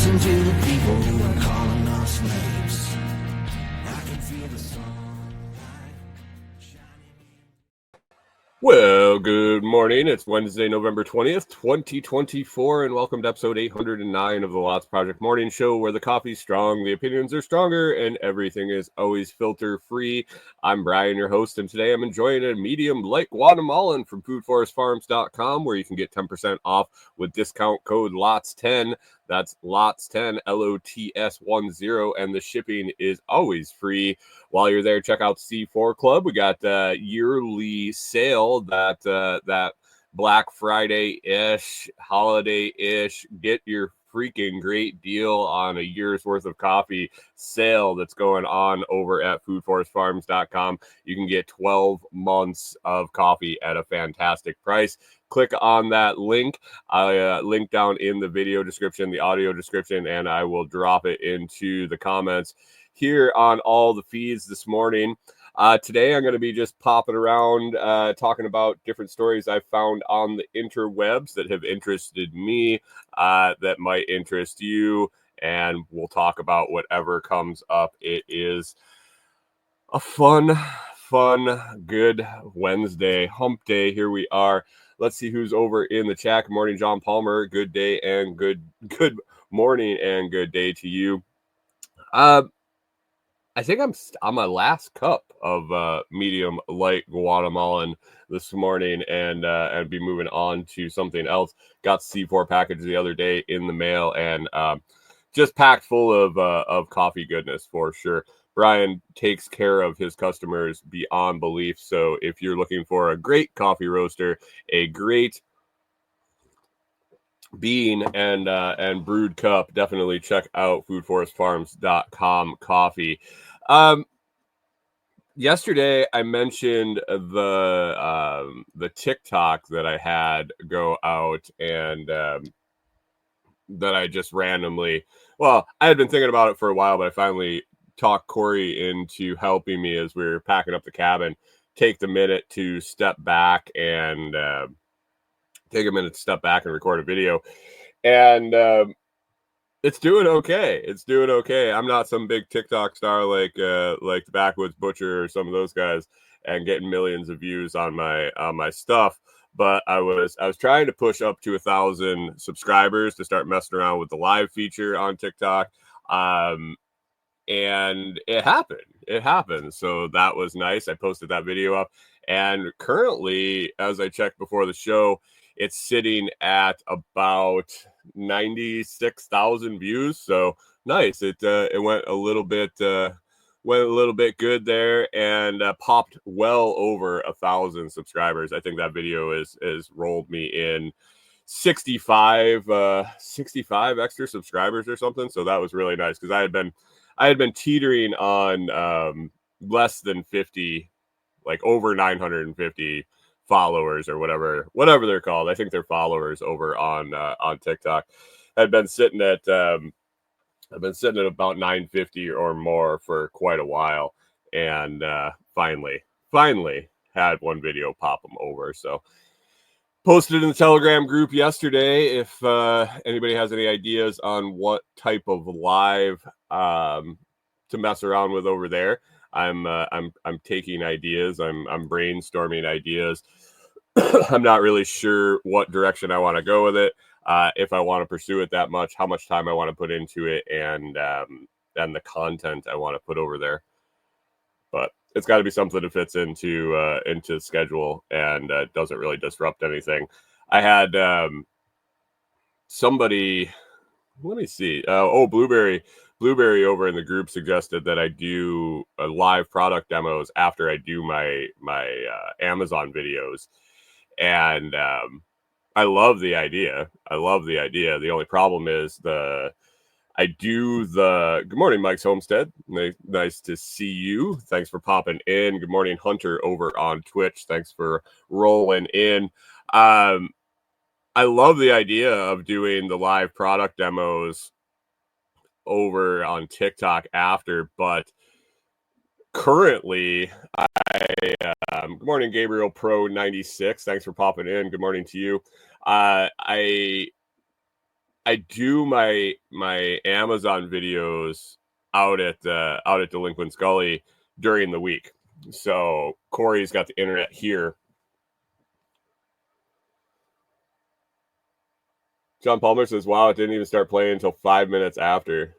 listen to the people who are calling us slaves. I can feel the sunlight shining. Well, good morning. It's Wednesday, November 20th, 2024, and welcome to episode 809 of the TheLOTSProject Morning Show, where the coffee's strong, the opinions are stronger, and everything is always filter-free. I'm Brian, your host, and today I'm enjoying a medium light Guatemalan from foodforestfarms.com, where you can get 10% off with discount code LOTS10. That's LOTS10, LOTS10, and the shipping is always free. While you're there, check out C4 Club. We got a yearly sale that Black Friday-ish, holiday-ish. Get your freaking great deal on a year's worth of coffee sale that's going on over at foodforestfarms.com. You can get 12 months of coffee at a fantastic price. Click on that link. I link down in the video description, the audio description, and I will drop it into the comments here on all the feeds this morning. Today, I'm going to be just popping around talking about different stories I found on the interwebs that have interested me, that might interest you, and we'll talk about whatever comes up. It is a fun, good Wednesday, hump day. Here we are. Let's see who's over in the chat. Good morning, John Palmer. Good day and good morning and good day to you. I think I'm on my last cup of medium light Guatemalan this morning, and be moving on to something else. Got C4 package the other day in the mail, and just packed full of coffee goodness for sure. Brian takes care of his customers beyond belief. So if you're looking for a great coffee roaster, a great bean and brewed cup, definitely check out foodforestfarms.com coffee. Yesterday I mentioned the TikTok that I had go out, and that I just randomly, well, I had been thinking about it for a while, but I finally talked Corey into helping me as we were packing up the cabin. Take the minute to step back and record a video, and it's doing okay. It's doing okay. I'm not some big TikTok star like the Backwoods Butcher or some of those guys, and getting millions of views on my stuff. But I was trying to push up to 1,000 subscribers to start messing around with the live feature on TikTok. And it happened. It happened. So that was nice. I posted that video up, and currently, as I checked before the show, it's sitting at about 96,000 views. So nice. It went a little bit good there, and popped well over 1,000 subscribers. I think that video is rolled me in 65 extra subscribers or something. So that was really nice, because I had been teetering on less than 50, like over 950 followers or whatever they're called. I think they're followers over on TikTok. I've been sitting at about 950 or more for quite a while, and finally had one video pop them over. So posted in the Telegram group yesterday. If anybody has any ideas on what type of live to mess around with over there, I'm taking ideas. I'm brainstorming ideas. I'm not really sure what direction I want to go with it. If I want to pursue it that much, how much time I want to put into it, and the content I want to put over there. But it's got to be something that fits into the schedule and doesn't really disrupt anything. I had somebody, let me see. Blueberry over in the group suggested that I do live product demos after I do my Amazon videos, and I love the idea. The only problem is good morning, Mike's Homestead. Nice to see you. Thanks for popping in. Good morning, Hunter over on Twitch. Thanks for rolling in. I love the idea of doing the live product demos over on TikTok after, but currently good morning, Gabriel Pro 96. Thanks for popping in. Good morning to you. I I do my Amazon videos out at Delinquent Scully during the week. So Corey's got the internet here. John Palmer says, "Wow, it didn't even start playing until 5 minutes after."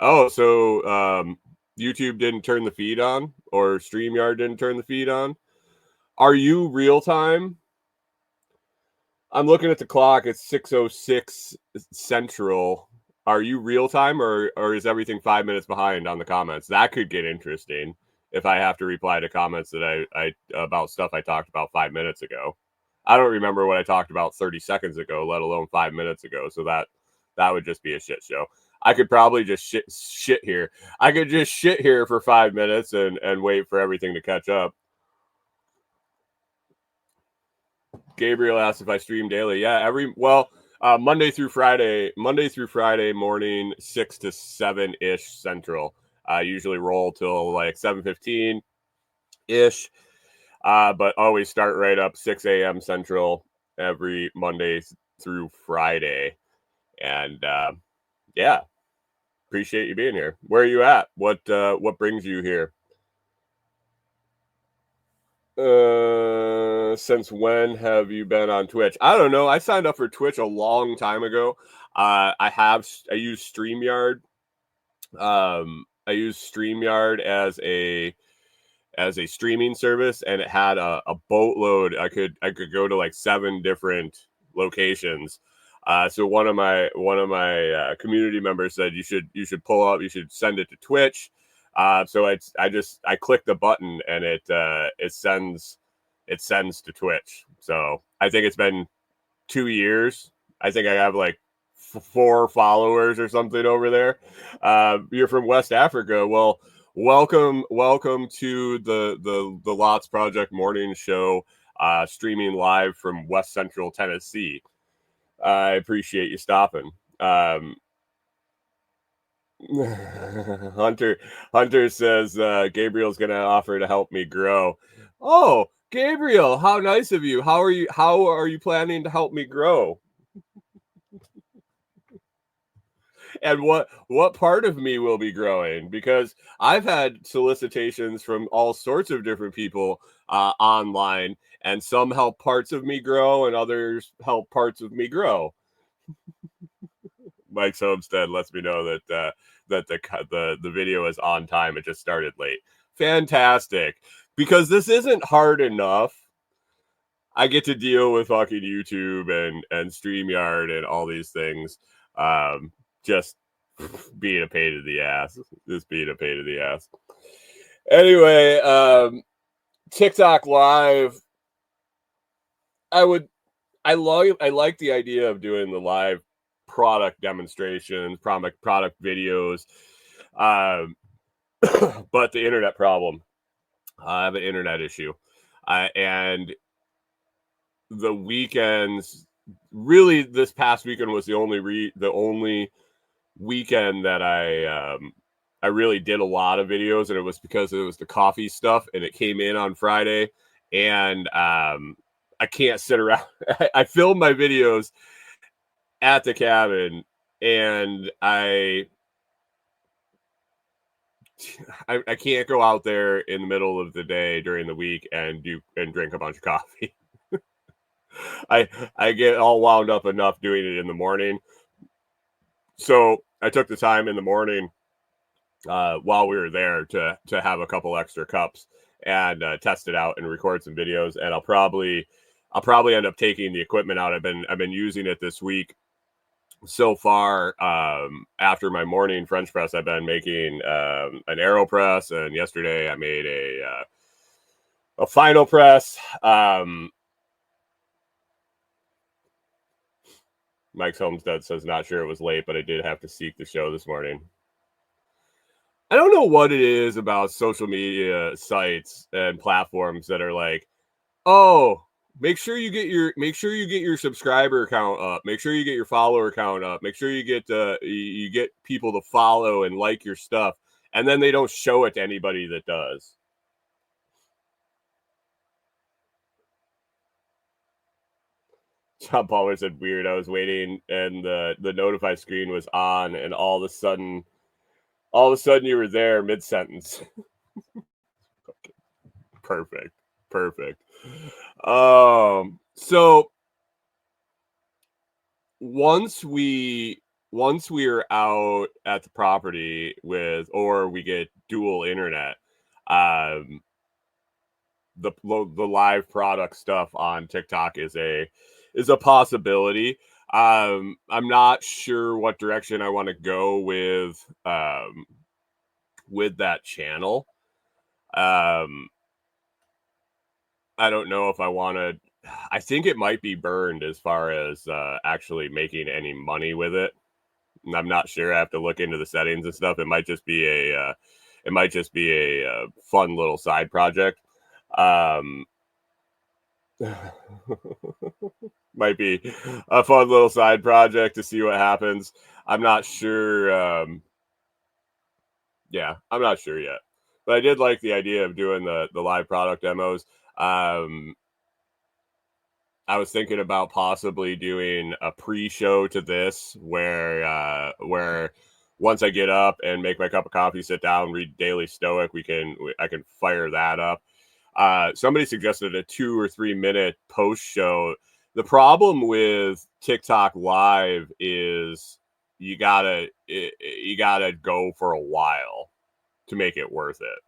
Oh, so YouTube didn't turn the feed on, or StreamYard didn't turn the feed on. Are you real time? I'm looking at the clock. It's 6:06 Central. Are you real time, or is everything 5 minutes behind on the comments? That could get interesting if I have to reply to comments that I about stuff I talked about 5 minutes ago. I don't remember what I talked about 30 seconds ago, let alone 5 minutes ago. So that would just be a shit show. I could probably just shit here. I could just shit here for 5 minutes and wait for everything to catch up. Gabriel asked if I stream daily. Yeah, Monday through Friday morning, 6 to 7 ish Central. I usually roll till like 7:15 ish, but always start right up 6 a.m. Central every Monday through Friday. And yeah, appreciate you being here. Where are you at? What brings you here? Since when have you been on Twitch? I don't know. I signed up for Twitch a long time ago. I use StreamYard. I use StreamYard as a streaming service, and it had a boatload. I could go to like 7 different locations. So one of my community members said you should pull up, you should send it to Twitch. So I click the button and it sends to Twitch. So I think it's been 2 years. I think I have like 4 followers or something over there. You're from West Africa. Well, welcome to the TheLOTSProject morning show, streaming live from West Central Tennessee. I appreciate you stopping. Hunter says Gabriel's gonna offer to help me grow. Oh, Gabriel, how nice of you. How are you planning to help me grow? And what part of me will be growing? Because I've had solicitations from all sorts of different people online, and some help parts of me grow and others help parts of me grow. Mike's Homestead lets me know that the video is on time. It just started late. Fantastic. Because this isn't hard enough. I get to deal with fucking YouTube and StreamYard and all these things. Just being a pain in the ass. Just being a pain in the ass. Anyway, TikTok Live. I like the idea of doing the live product demonstrations, product videos. But the internet problem. I have an internet issue. And the weekends, really this past weekend was the only weekend that I really did a lot of videos, and it was because it was the coffee stuff, and it came in on Friday, and I can't sit around. I film my videos at the cabin, and I can't go out there in the middle of the day during the week and drink a bunch of coffee. I get all wound up enough doing it in the morning. So I took the time in the morning while we were there to have a couple extra cups and test it out and record some videos. And I'll probably end up taking the equipment out. I've been using it this week so far. After my morning French press, I've been making an AeroPress, and yesterday I made a final press. Mike's Homestead says, not sure it was late, but I did have to seek the show this morning. I don't know what it is about social media sites and platforms that are like, oh, make sure you get your subscriber count up. Make sure you get your follower count up. Make sure you get people to follow and like your stuff. And then they don't show it to anybody that does. John Palmer said weird. I was waiting and the notify screen was on, and all of a sudden you were there mid-sentence. Perfect. So once we're out at the property or we get dual internet, the live product stuff on TikTok is a possibility. I'm not sure what direction I want to go with that channel. I don't know if I want to. I think it might be burned as far as actually making any money with it. I'm not sure. I have to look into the settings and stuff. It might just be a fun little side project. Might be a fun little side project to see what happens. I'm not sure. I'm not sure yet. But I did like the idea of doing the live product demos. I was thinking about possibly doing a pre-show to this where once I get up and make my cup of coffee, sit down, read Daily Stoic, I can fire that up. Somebody suggested a 2 or 3 minute post show. The problem with TikTok Live is you gotta go for a while to make it worth it.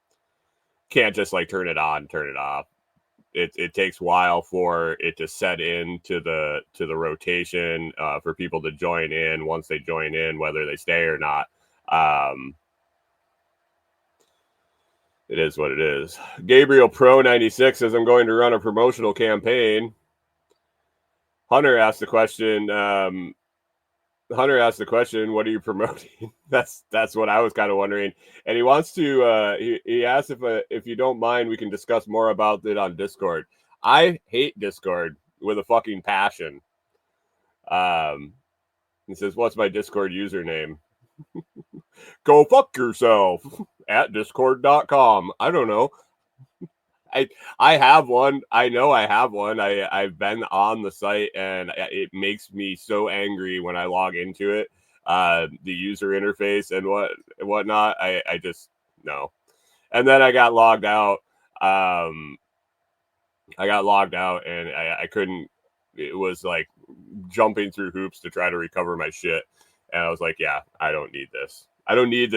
Can't just like turn it on, turn it off. It takes a while for it to set into the rotation for people to join in. Once they join in, whether they stay or not, it is what it is. Gabriel Pro 96 says, I'm going to run a promotional campaign. Hunter asked the question. What are you promoting? That's what I was kind of wondering. And he wants to. He asked if you don't mind, we can discuss more about it on Discord. I hate Discord with a fucking passion. He says, "What's my Discord username?" Go fuck yourself at discord.com. I don't know. I have one. I know I have one. I've been on the site, and it makes me so angry when I log into it. The user interface and whatnot. I just no. And then I got logged out. And I couldn't. It was like jumping through hoops to try to recover my shit. And I was like, yeah, I don't need this. I don't need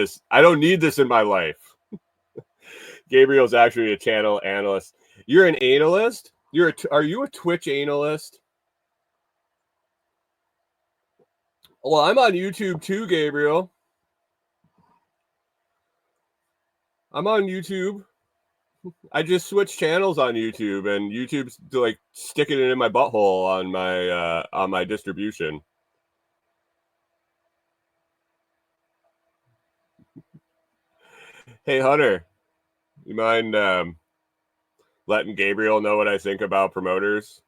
this in my life. Gabriel's actually a channel analyst. You're an analyst? Are you a Twitch analyst? Well, I'm on YouTube too, Gabriel. I'm on YouTube. I just switched channels on YouTube, and YouTube's like sticking it in my butthole on my distribution. Hey, Hunter, you mind letting Gabriel know what I think about promoters?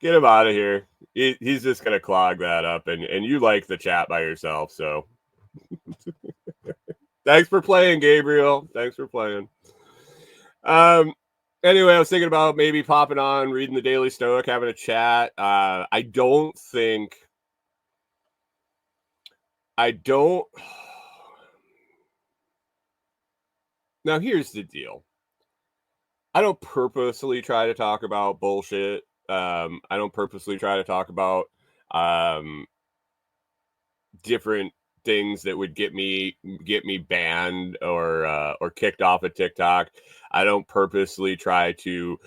Get him out of here. He's just gonna clog that up, and you like the chat by yourself, so thanks for playing, Gabriel. Thanks for playing. Anyway, I was thinking about maybe popping on, reading the Daily Stoic, having a chat. I don't. Now, here's the deal. I don't purposely try to talk about bullshit. I don't purposely try to talk about different things that would get me banned or kicked off of TikTok. I don't purposely try to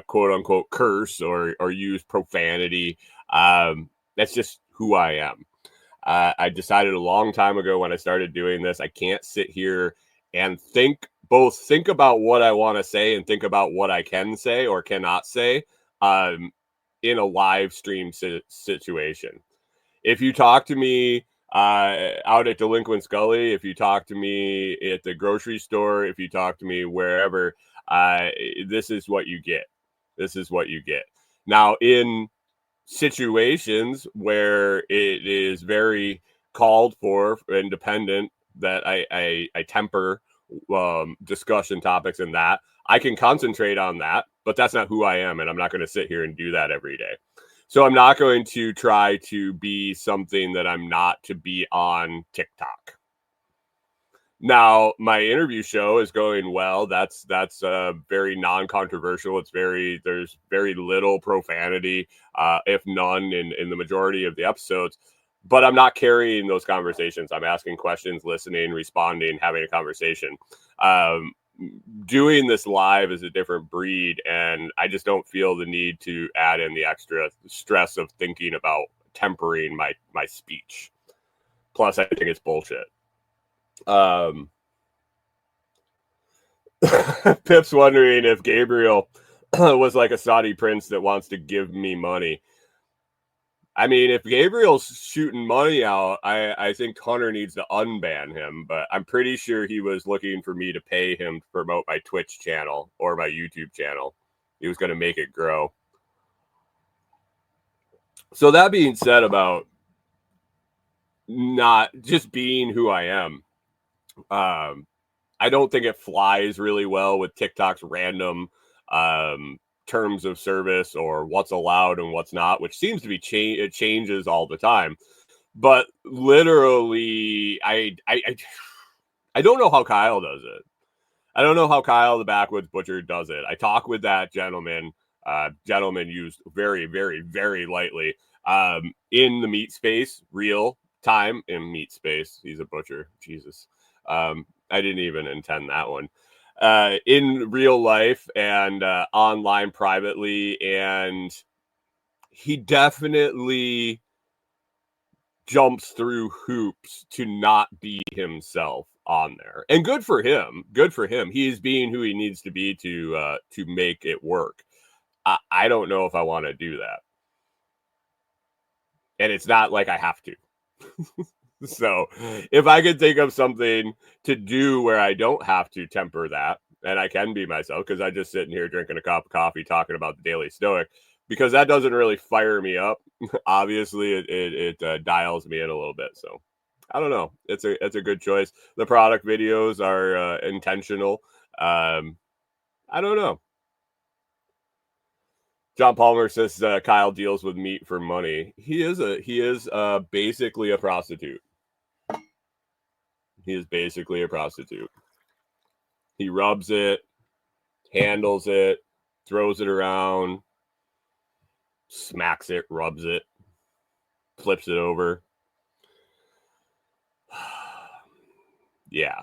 quote unquote curse or use profanity. That's just who I am. I decided a long time ago when I started doing this, I can't sit here and think about what I want to say and think about what I can say or cannot say in a live stream situation. If you talk to me out at Delinquent Gully, if you talk to me at the grocery store, if you talk to me wherever, this is what you get. This is what you get. Now, in situations where it is very called for and dependent that I temper discussion topics and that. I can concentrate on that, but that's not who I am, and I'm not going to sit here and do that every day. So I'm not going to try to be something that I'm not to be on TikTok. Now, my interview show is going well. That's very non-controversial. There's very little profanity, if none, in the majority of the episodes. But I'm not carrying those conversations. I'm asking questions, listening, responding, having a conversation. Doing this live is a different breed, and I just don't feel the need to add in the extra stress of thinking about tempering my speech. Plus, I think it's bullshit. Pip's wondering if Gabriel was like a Saudi prince that wants to give me money. I mean, if Gabriel's shooting money out, I think Hunter needs to unban him, but I'm pretty sure he was looking for me to pay him to promote my Twitch channel or my YouTube channel. He was going to make it grow. So that being said about not just being who I am, I don't think it flies really well with TikTok's random terms of service or what's allowed and what's not, which seems to be it changes all the time. But literally, I don't know how Kyle does it. I don't know how Kyle the Backwoods Butcher does it. I talk with that gentleman. Gentleman used very, very, very lightly in the meat space, real time in meat space. He's a butcher. Jesus. I didn't even intend that one. In real life and online privately, and he definitely jumps through hoops to not be himself on there. And good for him. Good for him. He is being who he needs to be to make it work. I don't know if I want to do that. And it's not like I have to. So if I could think of something to do where I don't have to temper that, and I can be myself, because I just sitting here drinking a cup of coffee talking about the Daily Stoic, because that doesn't really fire me up. Obviously, it dials me in a little bit. So I don't know. It's a good choice. The product videos are intentional. I don't know. John Palmer says Kyle deals with meat for money. He is basically a prostitute. He is basically a prostitute. He rubs it, handles it, throws it around, smacks it, rubs it, flips it over. Yeah.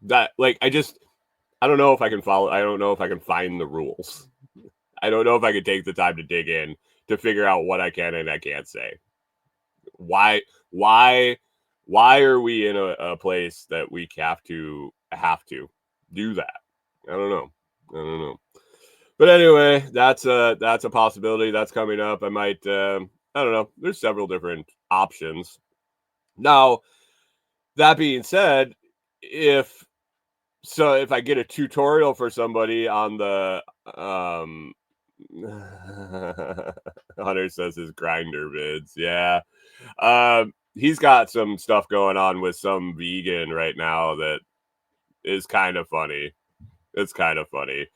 That, like, I don't know if I can follow. I don't know if I can find the rules. I don't know if I can take the time to dig in to figure out what I can and I can't say. Why are we in a place that we have to do that? I don't know. But anyway, that's a possibility that's coming up. I might I don't know. There's several different options. Now, that being said, if I get a tutorial for somebody on the Hunter says his grinder vids. Yeah. He's got some stuff going on with some vegan right now that is kind of funny. It's kind of funny.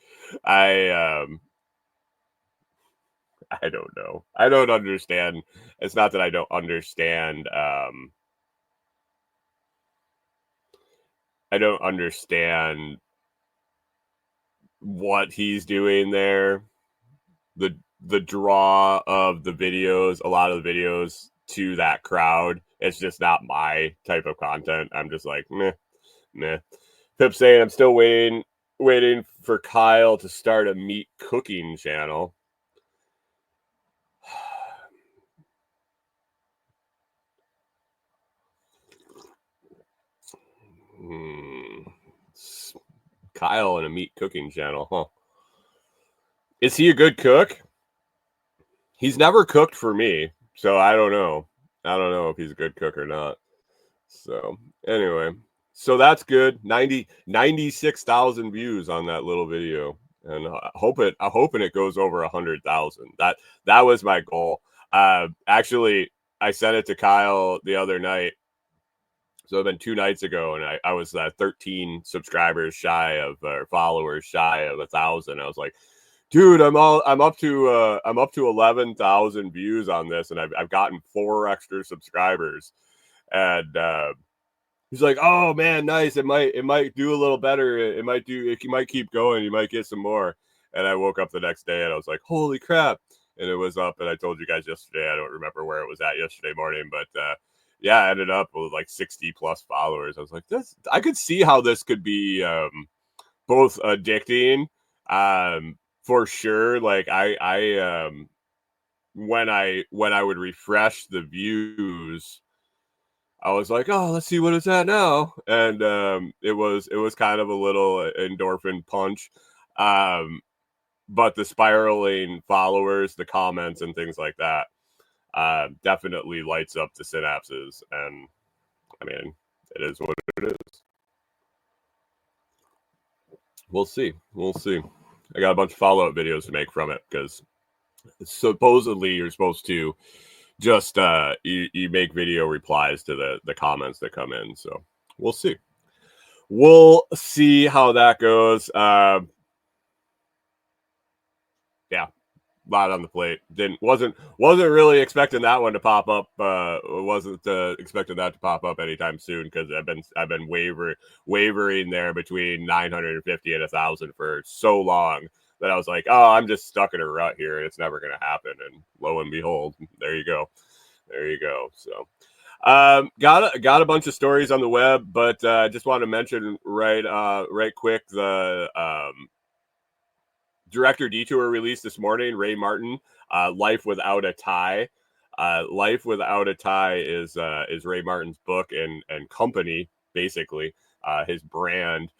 I don't know. I don't understand. It's not that I don't understand. I don't understand what he's doing there. The draw of the videos, a lot of the videos to that crowd, it's just not my type of content. I'm just like, meh. Pip saying I'm still waiting for Kyle to start a meat cooking channel. Kyle and a meat cooking channel, huh? Is he a good cook? He's never cooked for me, so I don't know. I don't know if he's a good cook or not. So anyway, so that's good. 96,000 views on that little video, and I'm hoping it goes over 100,000. That was my goal. Actually, I sent it to Kyle the other night. So it's been 2 nights ago, and I was 13 subscribers shy of, or followers shy of 1,000. I was like, dude, I'm up to 11,000 views on this, and I've gotten 4 extra subscribers. And he's like, oh man, nice. It might do a little better. It might do. If you might keep going, you might get some more. And I woke up the next day and I was like, holy crap! And it was up. And I told you guys yesterday. I don't remember where it was at yesterday morning, but yeah, I ended up with like 60 plus followers. I was like, this. I could see how this could be both addicting, for sure. Like when I would refresh the views, I was like, oh, let's see what it's at now. And it was kind of a little endorphin punch. But the spiraling followers, the comments and things like that definitely lights up the synapses. And I mean, it is what it is. We'll see. We'll see. I got a bunch of follow-up videos to make from it because supposedly you're supposed to just you make video replies to the comments that come in. So we'll see how that goes. Yeah, a lot on the plate. Wasn't really expecting that one to pop up. Wasn't expecting that to pop up anytime soon, because I've been wavering there between 950 and 1,000 for so long that I was like, oh, I'm just stuck in a rut here and it's never going to happen. And lo and behold, there you go. So got a bunch of stories on the web, but I just want to mention right quick the director Detour released this morning. Ray Martin, Life Without a Tie. Life Without a Tie is Ray Martin's book and company, basically, his brand.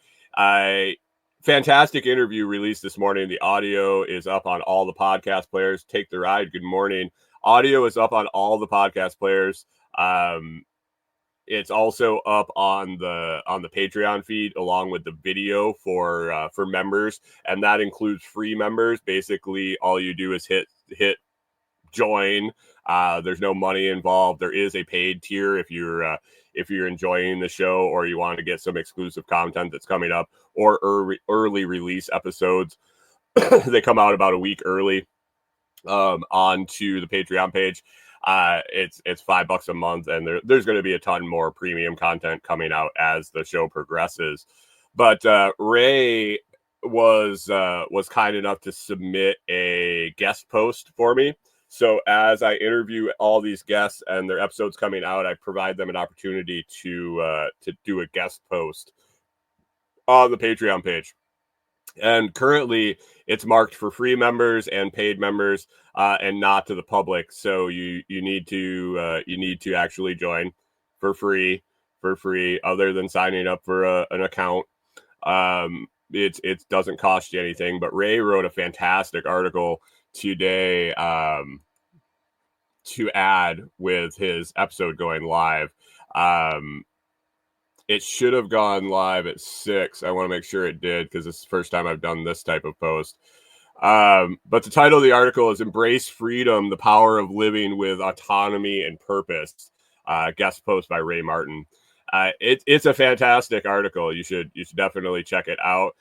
Fantastic interview released this morning. The audio is up on all the podcast players. Take the ride. Good morning. Audio is up on all the podcast players. It's also up on the Patreon feed along with the video for members, and that includes free members. Basically, all you do is hit join. There's no money involved. There is a paid tier if you're enjoying the show or you want to get some exclusive content that's coming up, or early release episodes. They come out about a week early onto the Patreon page. It's $5 a month, and there's going to be a ton more premium content coming out as the show progresses. But Ray was kind enough to submit a guest post for me. So as I interview all these guests and their episodes coming out, I provide them an opportunity to do a guest post on the Patreon page. And currently it's marked for free members and paid members, and not to the public. So you need to actually join for free, other than signing up for an account. It doesn't cost you anything. But Ray wrote a fantastic article today to add with his episode going live. It should have gone live at 6. I want to make sure it did, because this is the first time I've done this type of post. But the title of the article is "Embrace Freedom, the Power of Living with Autonomy and Purpose." Guest post by Ray Martin. It's a fantastic article. You should definitely check it out.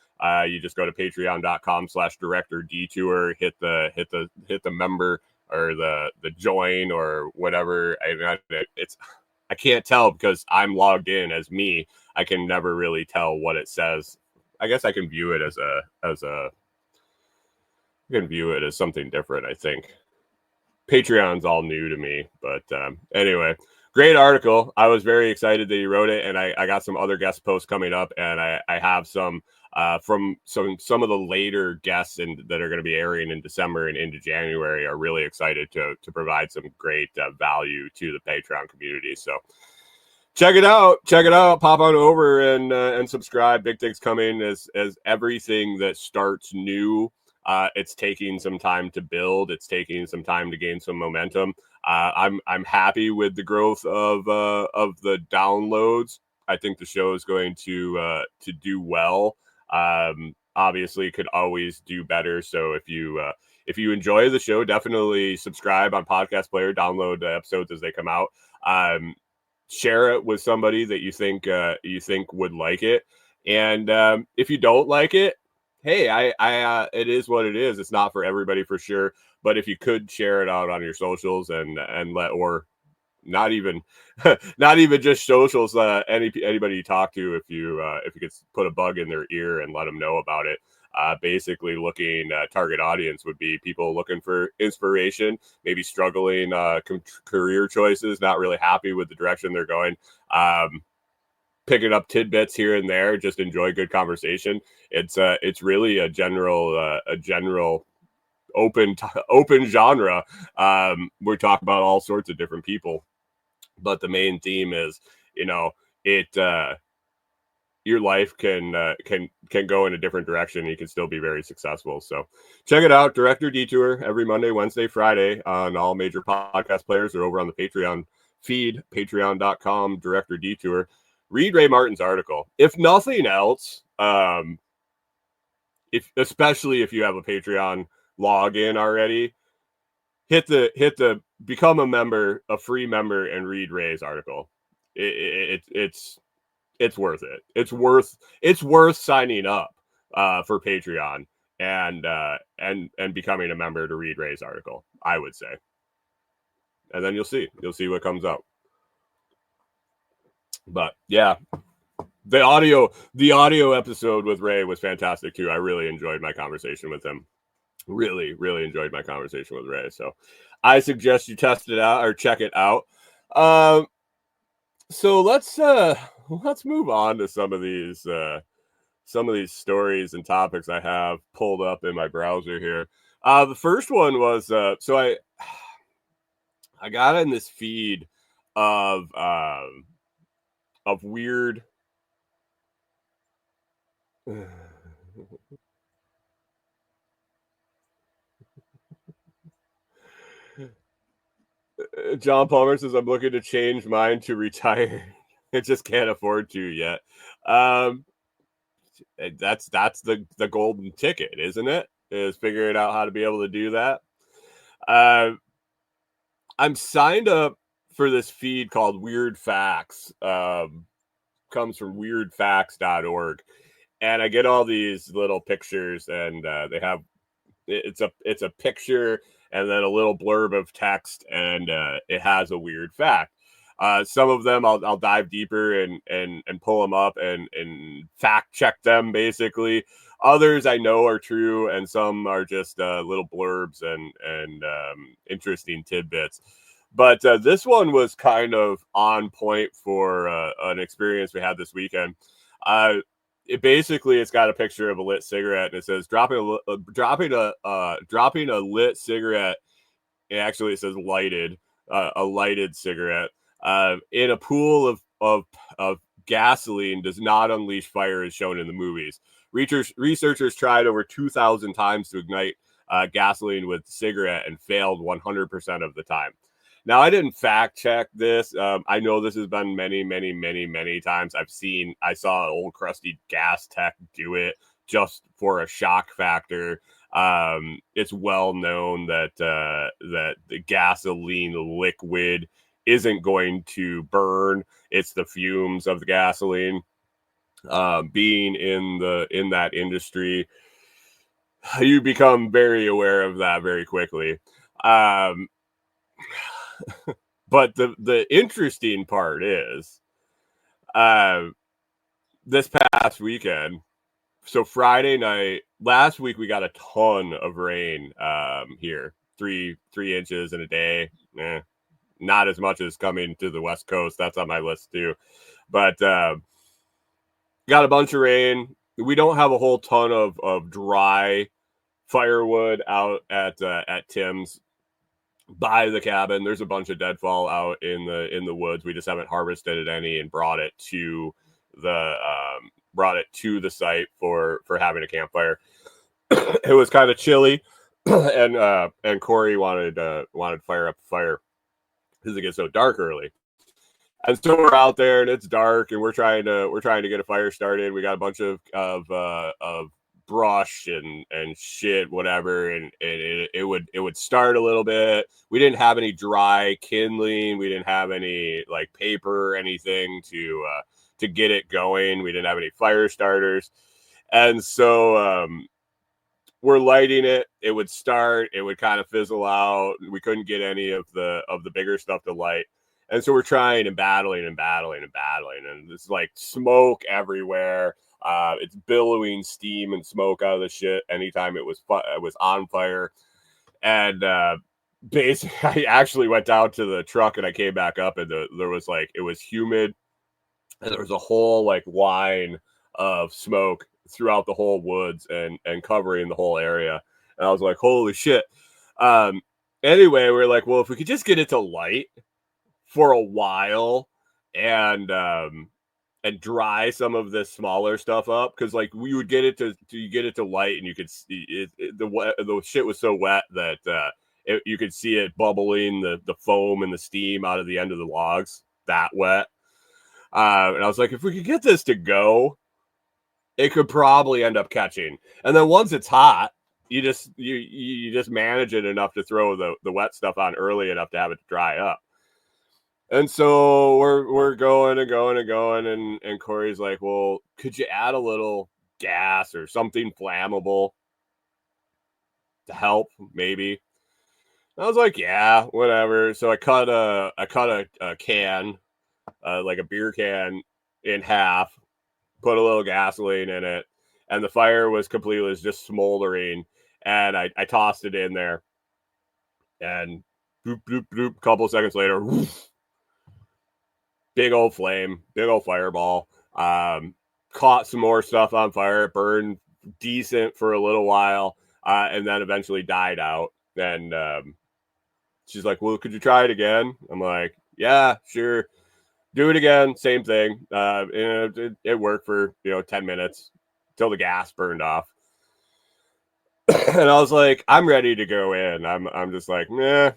You just go to patreon.com/director detour, hit the member or the join or whatever. I can't tell because I'm logged in as me. I can never really tell what it says. I guess I can view it as something different. I think Patreon's all new to me, but anyway, great article. I was very excited that he wrote it, and I got some other guest posts coming up, and I have some from some of the later guests that are going to be airing in December and into January. Are really excited to provide some great value to the Patreon community. So check it out. Pop on over and subscribe. Big things coming as everything that starts new. It's taking some time to build. It's taking some time to gain some momentum. I'm happy with the growth of the downloads. I think the show is going to do well. Obviously, could always do better. So if you enjoy the show, definitely subscribe on Podcast Player. Download the episodes as they come out. share it with somebody that you think would like it. And if you don't like it, hey, I it is what it is. It's not for everybody for sure. But if you could share it out on your socials and let, or not even not even just socials, anybody you talk to, if you could put a bug in their ear and let them know about it. Basically looking, target audience would be people looking for inspiration, maybe struggling career choices, not really happy with the direction they're going, picking up tidbits here and there, just enjoy good conversation. It's really a general open genre. We talk about all sorts of different people, but the main theme is, it your life can go in a different direction, and you can still be very successful. So check it out, Director Detour, every Monday, Wednesday, Friday on all major podcast players, or over on the Patreon feed, patreon.com, Director Detour. Read Ray Martin's article. If nothing else, especially if you have a Patreon login already, hit the become a member, a free member, and read Ray's article. It's worth it. It's worth signing up for Patreon and becoming a member to read Ray's article, I would say. And then you'll see what comes up. But yeah, the audio episode with Ray was fantastic too. I really enjoyed my conversation with him. Really, really enjoyed my conversation with Ray. So I suggest you test it out or check it out. So let's move on to some of these stories and topics I have pulled up in my browser here. The first one was so I got in this feed of weird John Palmer says, I'm looking to change mine to retire. I just can't afford to yet. That's the golden ticket, isn't it? Is figuring out how to be able to do that. I'm signed up for this feed called Weird Facts. Comes from weirdfacts.org. And I get all these little pictures, and they have it's a picture and then a little blurb of text, and it has a weird fact. Some of them I'll dive deeper and pull them up and fact check them, basically. Others I know are true, and some are just little blurbs and interesting tidbits. But this one was kind of on point for an experience we had this weekend. It's got a picture of a lit cigarette, and it says dropping a lit cigarette. Actually, it says lighted, a lighted cigarette in a pool of gasoline does not unleash fire as shown in the movies. Researchers tried over 2,000 times to ignite gasoline with cigarette and failed 100% of the time. Now, I didn't fact check this. I know this has been many, many, many, many times. I saw an old crusty gas tech do it just for a shock factor. It's well known that the gasoline liquid isn't going to burn. It's the fumes of the gasoline. Being in that industry, you become very aware of that very quickly. But the interesting part is, this past weekend, so Friday night, last week we got a ton of rain here, 3 inches in a day. Not as much as coming to the West Coast. That's on my list too. But got a bunch of rain. We don't have a whole ton of dry firewood out at Tim's by the cabin. There's a bunch of deadfall out in the woods. We just haven't harvested any and brought it to the site for having a campfire. It was kind of chilly, and Corey wanted to fire up the fire because it gets so dark early. And so we're out there and it's dark and we're trying to get a fire started. We got a bunch of brush and shit, whatever, and it would start a little bit. We didn't have any dry kindling. We didn't have any like paper or anything to get it going. We didn't have any fire starters, and so we're lighting it. It would start. It would kind of fizzle out. We couldn't get any of the bigger stuff to light. And so we're trying and battling, and it's like smoke everywhere. It's billowing steam and smoke out of the shit anytime it was on fire. And basically, I actually went down to the truck and I came back up, and there was like, it was humid, and there was a whole like line of smoke throughout the whole woods and covering the whole area. And I was like, holy shit. Anyway, we're like, well, if we could just get it to light for a while and dry some of this smaller stuff up, because like we would get it to light, and you could see the shit was so wet that you could see it bubbling, the foam and the steam out of the end of the logs, that wet. And I was like, if we could get this to go, it could probably end up catching. And then once it's hot, you just manage it enough to throw the wet stuff on early enough to have it dry up. And so we're going, and Corey's like, well, could you add a little gas or something flammable to help, maybe? And I was like, yeah, whatever. So I cut a can, like a beer can, in half, put a little gasoline in it, and the fire was just smoldering, and I tossed it in there, and bloop, bloop, bloop, a couple seconds later, whoosh, big old flame, big old fireball. Caught some more stuff on fire. It burned decent for a little while, and then eventually died out. And she's like, well, could you try it again? I'm like, yeah, sure. Do it again. Same thing. It worked for 10 minutes till the gas burned off. And I was like, I'm ready to go in. I'm just like, nah.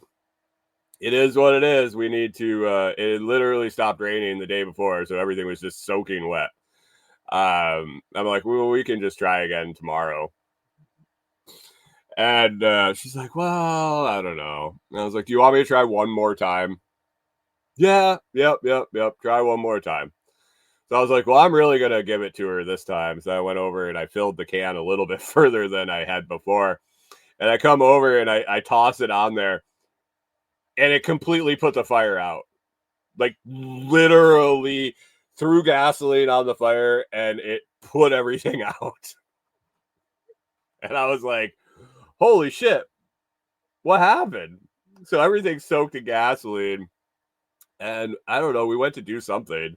It is what it is. We need to. It literally stopped raining the day before, so everything was just soaking wet. I'm like, well, we can just try again tomorrow. And she's like, well, I don't know. And I was like, do you want me to try one more time? Yeah, yep. Try one more time. So I was like, well, I'm really gonna give it to her this time. So I went over and I filled the can a little bit further than I had before, and I come over and I toss it on there. And it completely put the fire out. Like, literally threw gasoline on the fire, and it put everything out. And I was like, holy shit, what happened? So everything soaked in gasoline. And I don't know, we went to do something.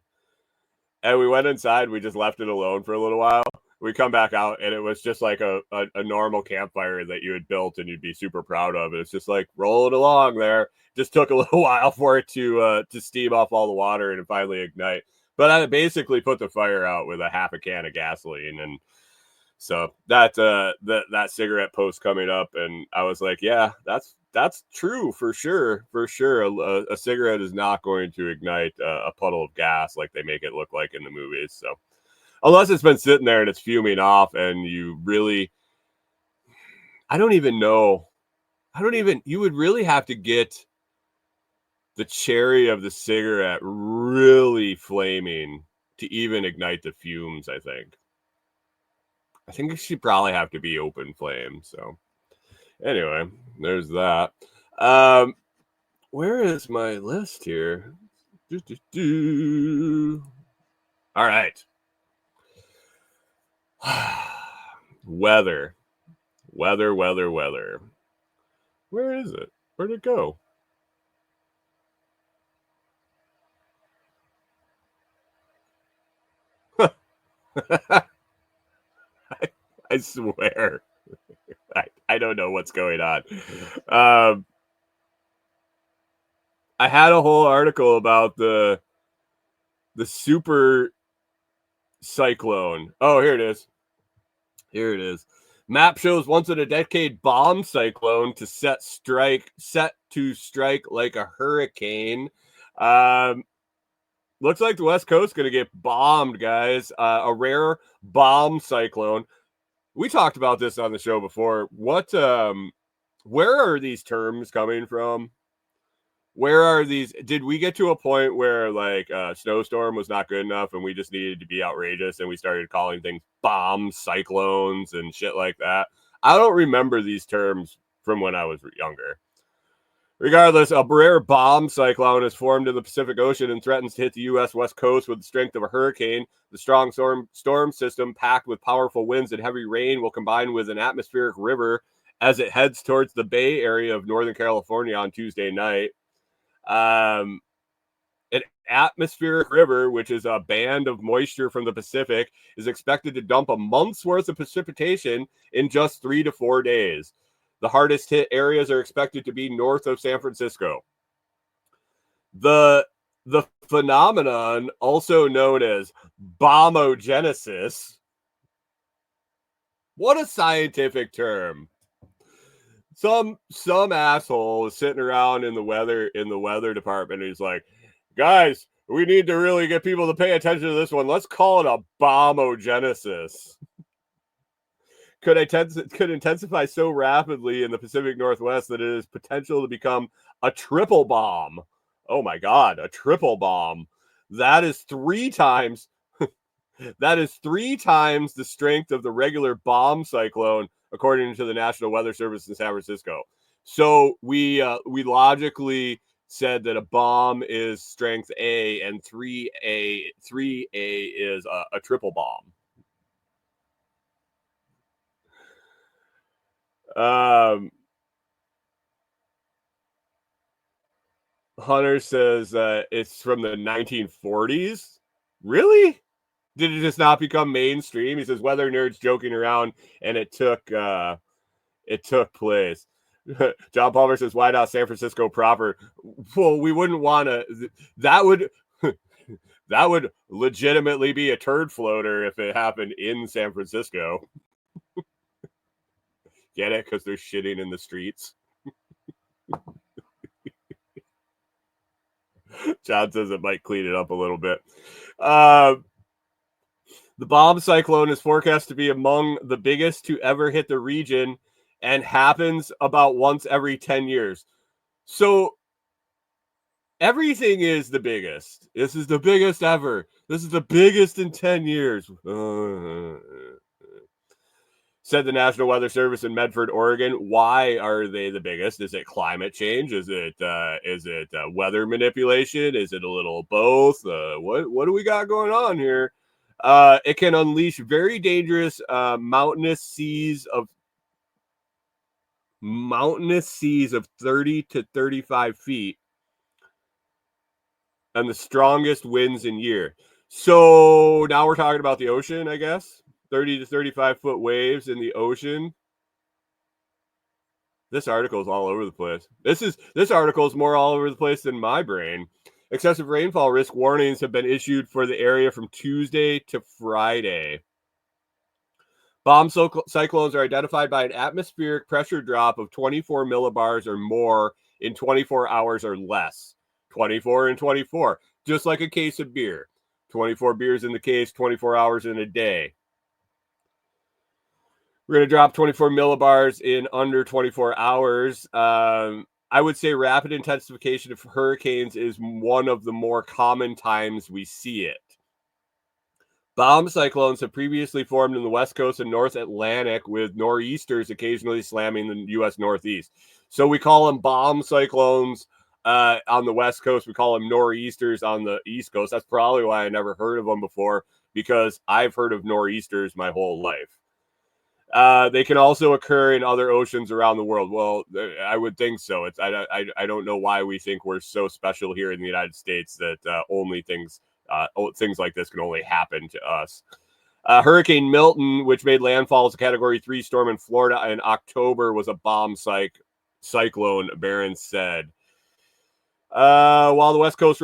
And we went inside, we just left it alone for a little while. We come back out, and it was just like a normal campfire that you had built and you'd be super proud of. It's just like rolling along there. Just took a little while for it to steam off all the water and finally ignite. But I basically put the fire out with a half a can of gasoline. And so that cigarette post coming up, and I was like, yeah, that's true for sure. For sure. A cigarette is not going to ignite a puddle of gas like they make it look like in the movies. So unless it's been sitting there and it's fuming off, and you really, I don't even know. You would really have to get the cherry of the cigarette really flaming to even ignite the fumes, I think it should probably have to be open flame. So anyway, there's that. Where is my list here? All right. Weather. Where is it? Where'd it go? I swear. I don't know what's going on. I had a whole article about the super cyclone. Oh, here it is. Map shows once in a decade bomb cyclone to set to strike like a hurricane. Looks like the West Coast going to get bombed, guys. A rare bomb cyclone. we talked about this on the show before. Where are these terms coming from? Where are these? Did we get to a point where like snowstorm was not good enough and we just needed to be outrageous and we started calling things bombs, cyclones, and shit like that? I don't remember these terms from when I was younger. Regardless, a rare bomb cyclone has formed in the Pacific Ocean and threatens to hit the U.S. West Coast with the strength of a hurricane. The strong storm system, packed with powerful winds and heavy rain, will combine with an atmospheric river as it heads towards the Bay Area of Northern California on Tuesday night. An atmospheric river, which is a band of moisture from the Pacific, is expected to dump a month's worth of precipitation in just 3 to 4 days. The hardest hit areas are expected to be north of San Francisco. The phenomenon, also known as bombogenesis, what a scientific term. Some asshole is sitting around in the weather department and he's like, guys, we need to really get people to pay attention to this one. Let's call it a bombogenesis. Could intensify so rapidly in the Pacific Northwest that it is potential to become a triple bomb. Oh my God, a triple bomb. That is 3 times the strength of the regular bomb cyclone, according to the National Weather Service in San Francisco. So we logically said that a bomb is strength A and 3A is a triple bomb. Hunter says it's from the 1940s. Really? Did it just not become mainstream? He says weather nerds joking around, and it took place. John Palmer says, why not San Francisco proper? Well, we wouldn't want to. That would legitimately be a turd floater if it happened in San Francisco. Get it? Because they're shitting in the streets. John says it might clean it up a little bit. The bomb cyclone is forecast to be among the biggest to ever hit the region and happens about once every 10 years. So everything is the biggest. This is the biggest ever. This is the biggest in 10 years. Said the National Weather Service in Medford, Oregon. Why are they the biggest? Is it climate change? Is it weather manipulation? Is it a little both? What do we got going on here? It can unleash very dangerous mountainous seas of 30 to 35 feet and the strongest winds in year. So now we're talking about the ocean, I guess. 30 to 35 foot waves in the ocean. This article is all over the place. This article is more all over the place than my brain. Excessive rainfall risk warnings have been issued for the area from Tuesday to Friday. Bomb cyclones are identified by an atmospheric pressure drop of 24 millibars or more in 24 hours or less. 24 and 24, just like a case of beer. 24 beers in the case, 24 hours in a day. We're going to drop 24 millibars in under 24 hours. I would say rapid intensification of hurricanes is one of the more common times we see it. Bomb cyclones have previously formed in the West Coast and North Atlantic, with nor'easters occasionally slamming the U.S. Northeast. So we call them bomb cyclones on the West Coast. We call them nor'easters on the East Coast. That's probably why I never heard of them before, because I've heard of nor'easters my whole life. They can also occur in other oceans around the world. Well, I would think so. I don't know why we think we're so special here in the United States that only things like this can only happen to us. Hurricane Milton, which made landfall as a Category 3 storm in Florida in October, was a bomb cyclone, Barron said. While the West Coast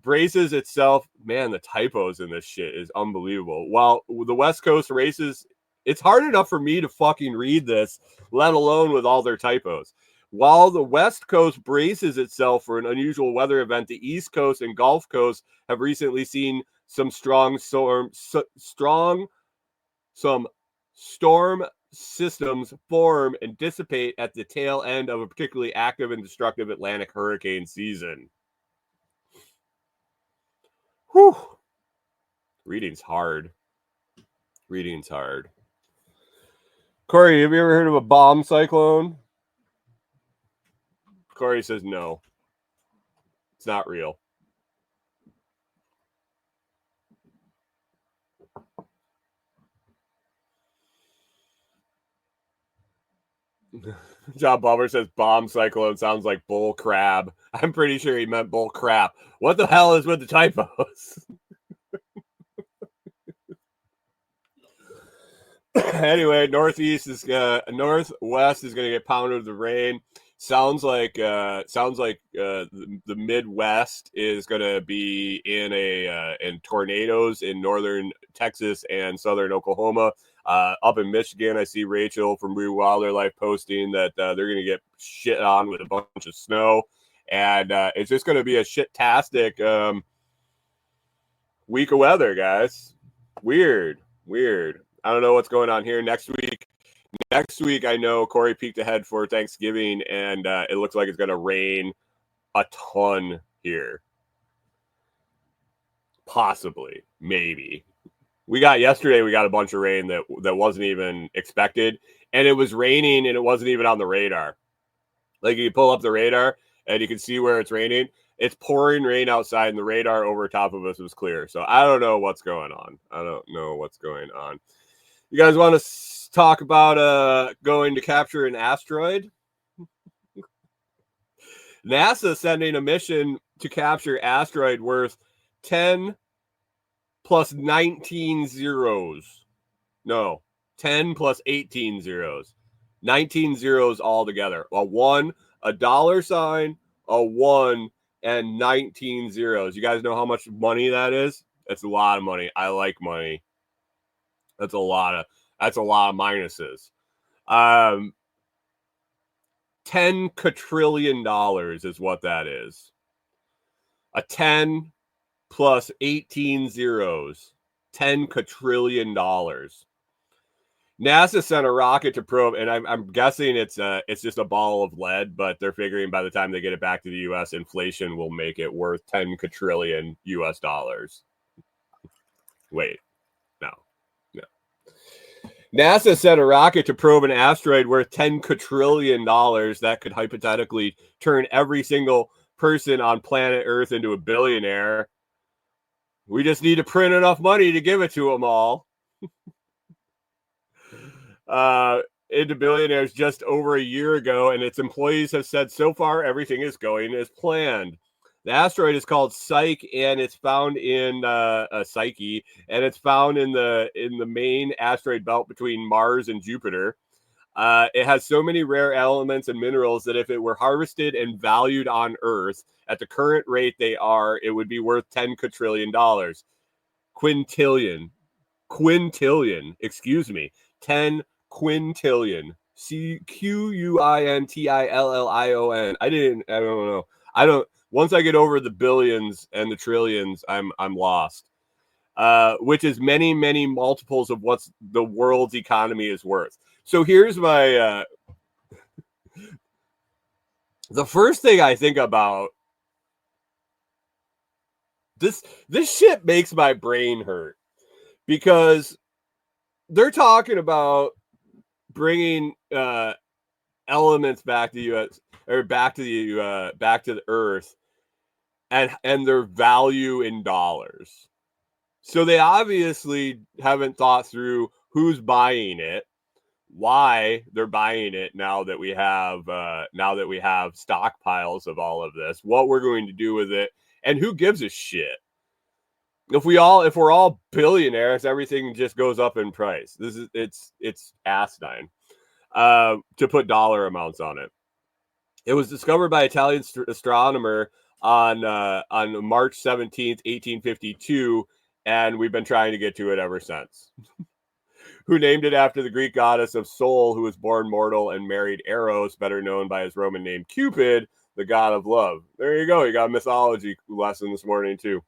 braces itself, man, the typos in this shit is unbelievable. While the West Coast races, it's hard enough for me to fucking read this, let alone with all their typos. While the West Coast braces itself for an unusual weather event, the East Coast and Gulf Coast have recently seen some strong Storm systems form and dissipate at the tail end of a particularly active and destructive Atlantic hurricane season. Whew. Reading's hard. Corey, have you ever heard of a bomb cyclone? Corey says no. It's not real. John Bummer says bomb cyclone sounds like bull crab. I'm pretty sure he meant bull crap. What the hell is with the typos? Anyway, northwest is gonna get pounded with the rain. Sounds like the Midwest is gonna be in tornadoes in northern Texas and southern Oklahoma. Up in Michigan, I see Rachel from Blue Wildlife posting that they're gonna get shit on with a bunch of snow, and it's just gonna be a shit-tastic week of weather, guys. Weird. I don't know what's going on here next week. Next week, I know Corey peeked ahead for Thanksgiving, and it looks like it's going to rain a ton here. Possibly, maybe. Yesterday, we got a bunch of rain that wasn't even expected, and it was raining, and it wasn't even on the radar. Like, you pull up the radar, and you can see where it's raining. It's pouring rain outside, and the radar over top of us was clear. So I don't know what's going on. You guys want to talk about going to capture an asteroid? NASA sending a mission to capture asteroid worth 10 plus 19 zeros. No, 10 plus 18 zeros. 19 zeros all together. A 1, a dollar sign, a 1, and 19 zeros. You guys know how much money that is? That's a lot of money. I like money. That's a lot of minuses. $10 quadrillion is what that is. A 10 plus 18 zeros. $10 quadrillion. NASA sent a rocket to probe, and I'm guessing it's just a ball of lead, but they're figuring by the time they get it back to the U.S., inflation will make it worth 10 quadrillion U.S. dollars. Wait, no. NASA sent a rocket to probe an asteroid worth $10 quadrillion that could hypothetically turn every single person on planet Earth into a billionaire. We just need to print enough money to give it to them all. Into billionaires just over a year ago, and its employees have said so far everything is going as planned. The asteroid is called Psyche, and it's found in Psyche, and it's found in the main asteroid belt between Mars and Jupiter. It has so many rare elements and minerals that if it were harvested and valued on Earth at the current rate they are, it would be worth $10 quadrillion. Quintillion. Excuse me. 10 quintillion. Quintillion. I don't know. Once I get over the billions and the trillions, I'm lost. Which is many, many multiples of what the world's economy is worth. So here's my the first thing I think about. This shit makes my brain hurt because they're talking about bringing elements back to the U.S. or back to the Earth, and their value in dollars. So they obviously haven't thought through who's buying it, why they're buying it now that we have stockpiles of all of this, what we're going to do with it, and who gives a shit. If we're all billionaires, everything just goes up in price. It's asinine to put dollar amounts on it. It was discovered by Italian astronomer on March 17th, 1852, and we've been trying to get to it ever since. Who named it after the Greek goddess of soul, who was born mortal and married Eros, better known by his Roman name Cupid, the god of love. There you go. You got a mythology lesson this morning too.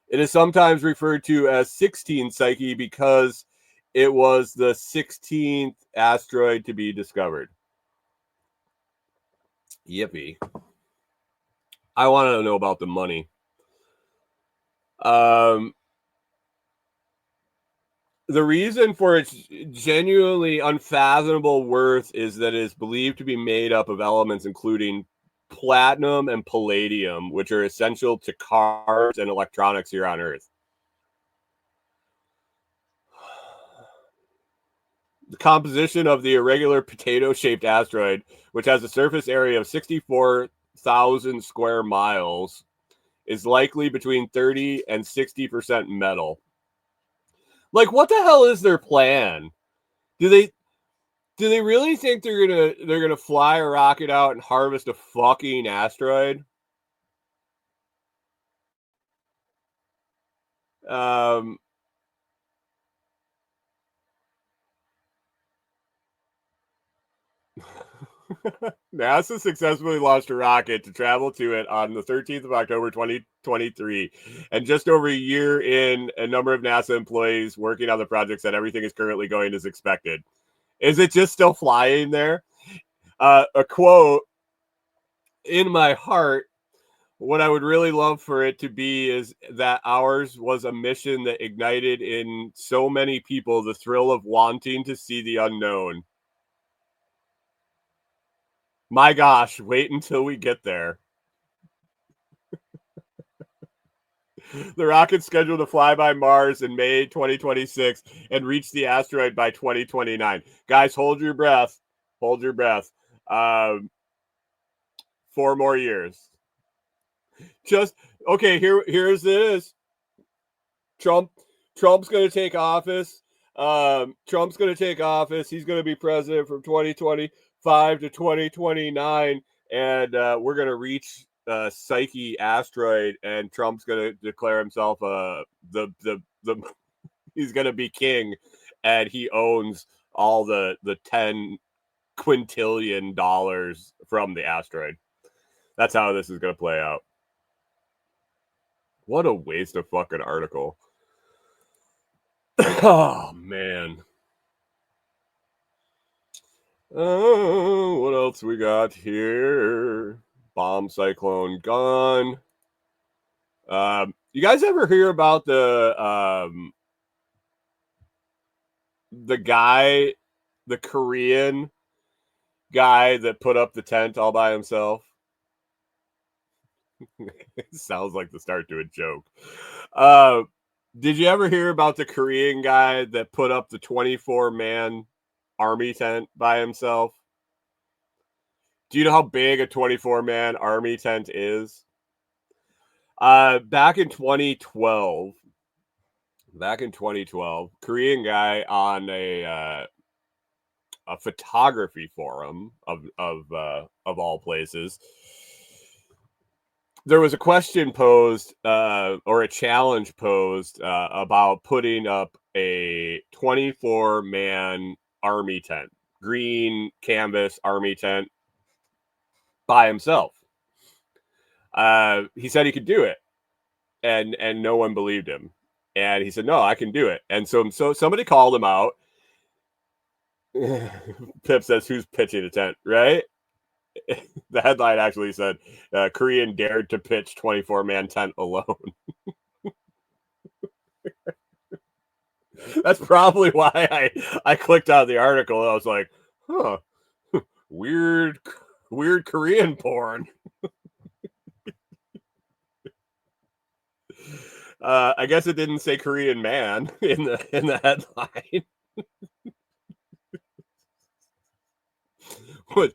It is sometimes referred to as 16 Psyche because it was the 16th asteroid to be discovered. Yippee. I want to know about the money. The reason for its genuinely unfathomable worth is that it is believed to be made up of elements including platinum and palladium, which are essential to cars and electronics here on Earth. The composition of the irregular potato-shaped asteroid, which has a surface area of 64,000 square miles, is likely between 30 and 60% metal. Like, what the hell is their plan? Do they really think they're gonna fly a rocket out and harvest a fucking asteroid? NASA successfully launched a rocket to travel to it on the 13th of October 2023. And just over a year in, a number of NASA employees working on the project said everything is currently going as expected. Is it just still flying there? A quote, in my heart, what I would really love for it to be is that ours was a mission that ignited in so many people the thrill of wanting to see the unknown. My gosh, wait until we get there. The rocket's scheduled to fly by Mars in May 2026 and reach the asteroid by 2029. Guys, hold your breath. Hold your breath. 4 more years. Just okay. Here's this. Trump's going to take office. Trump's going to take office. He's going to be president from 2025 to 2029, and we're going to reach Psyche asteroid, and Trump's going to declare himself he's going to be king, and he owns all the 10 quintillion dollars from the asteroid. That's how this is going to play out. What a waste of fucking article. Oh, man. What else we got here? Bomb cyclone gone. You guys ever hear about the guy, the Korean guy that put up the tent all by himself? It sounds like the start to a joke. Did you ever hear about the Korean guy that put up the 24-man army tent by himself? Do you know how big a 24-man army tent is? Back in 2012, Korean guy on a photography forum of all places, there was a question posed or a challenge posed about putting up a 24-man army tent, green canvas army tent by himself. He said he could do it, and no one believed him. And he said, "No, I can do it." And so somebody called him out. Pip says, "Who's pitching a tent?" Right? The headline actually said, "Korean dared to pitch 24-man tent alone." That's probably why I clicked on the article. I was like, "Huh, weird Korean porn." I guess it didn't say Korean man in the headline. What?